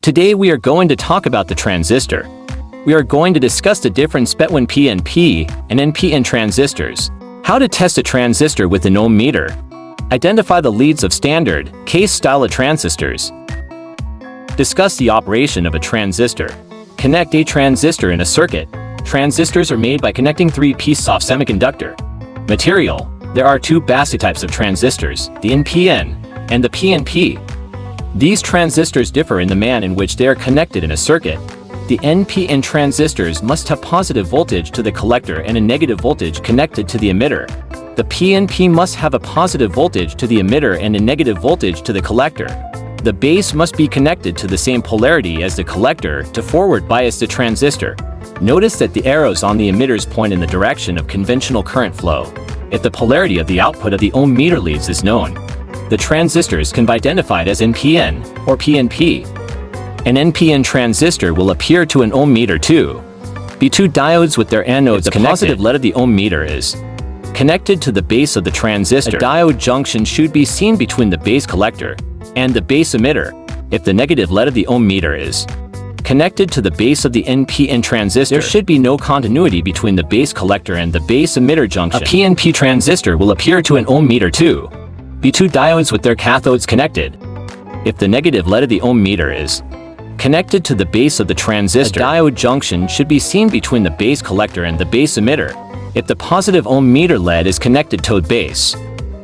Today we are going to talk about the transistor. We are going to discuss the difference between PNP and NPN transistors, how to test a transistor with an ohm meter, identify the leads of standard, case style of transistors, discuss the operation of a transistor, connect a transistor in a circuit. Transistors are made by connecting three pieces of semiconductor material. There are two basic types of transistors, the NPN and the PNP. These transistors differ in the manner in which they are connected in a circuit. The NPN transistors must have positive voltage to the collector and a negative voltage connected to the emitter. The PNP must have a positive voltage to the emitter and a negative voltage to the collector. The base must be connected to the same polarity as the collector to forward bias the transistor. Notice that the arrows on the emitters point in the direction of conventional current flow. If the polarity of the output of the ohm meter leads is known, the transistors can be identified as NPN or PNP. An NPN transistor will appear to an ohm meter too. Be two diodes with their anodes connected. The positive lead of the ohm meter is connected to the base of the transistor. A diode junction should be seen between the base collector and the base emitter. If the negative lead of the ohm meter is connected to the base of the NPN transistor, there should be no continuity between the base collector and the base emitter junction. A PNP transistor will appear to an ohm meter too. Be two diodes with their cathodes connected. If the negative lead of the ohm meter is connected to the base of the transistor, a diode junction should be seen between the base collector and the base emitter. If the positive ohm meter lead is connected to base,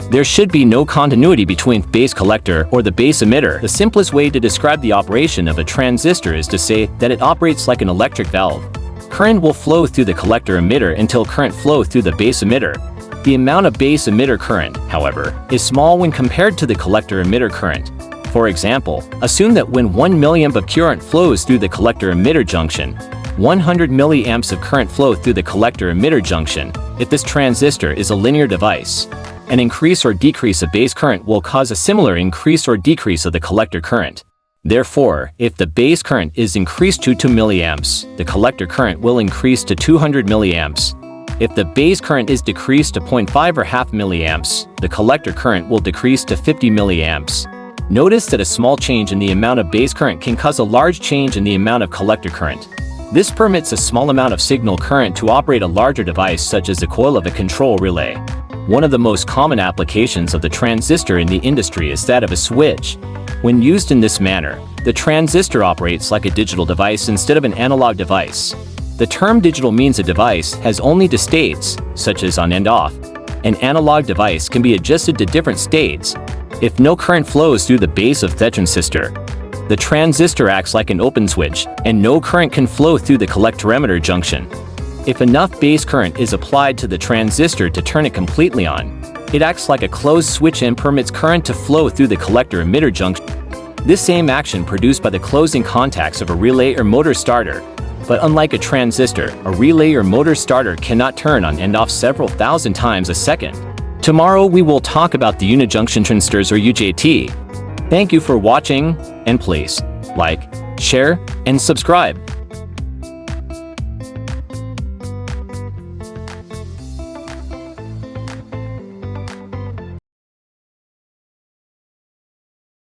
there should be no continuity between base collector or the base emitter. The simplest way to describe the operation of a transistor is to say that it operates like an electric valve. Current will flow through the collector emitter until current flow through the base emitter. The amount of base emitter current, however, is small when compared to the collector emitter current. For example, assume that when 1 milliamp of current flows through the collector emitter junction, 100 milliamps of current flow through the collector emitter junction. If this transistor is a linear device, an increase or decrease of base current will cause a similar increase or decrease of the collector current. Therefore, if the base current is increased to 2 milliamps, the collector current will increase to 200 milliamps. If the base current is decreased to 0.5 or half milliamps, the collector current will decrease to 50 milliamps. Notice that a small change in the amount of base current can cause a large change in the amount of collector current. This permits a small amount of signal current to operate a larger device such as the coil of a control relay. One of the most common applications of the transistor in the industry is that of a switch. When used in this manner, the transistor operates like a digital device instead of an analog device. The term digital means a device has only two states, such as on and off. An analog device can be adjusted to different states. If no current flows through the base of the transistor, the transistor acts like an open switch, and no current can flow through the collector emitter junction. If enough base current is applied to the transistor to turn it completely on, it acts like a closed switch and permits current to flow through the collector emitter junction. This same action produced by the closing contacts of a relay or motor starter. But unlike a transistor, a relay or motor starter cannot turn on and off several thousand times a second. Tomorrow we will talk about the unijunction transistors or UJT. Thank you for watching, and please like, share, and subscribe.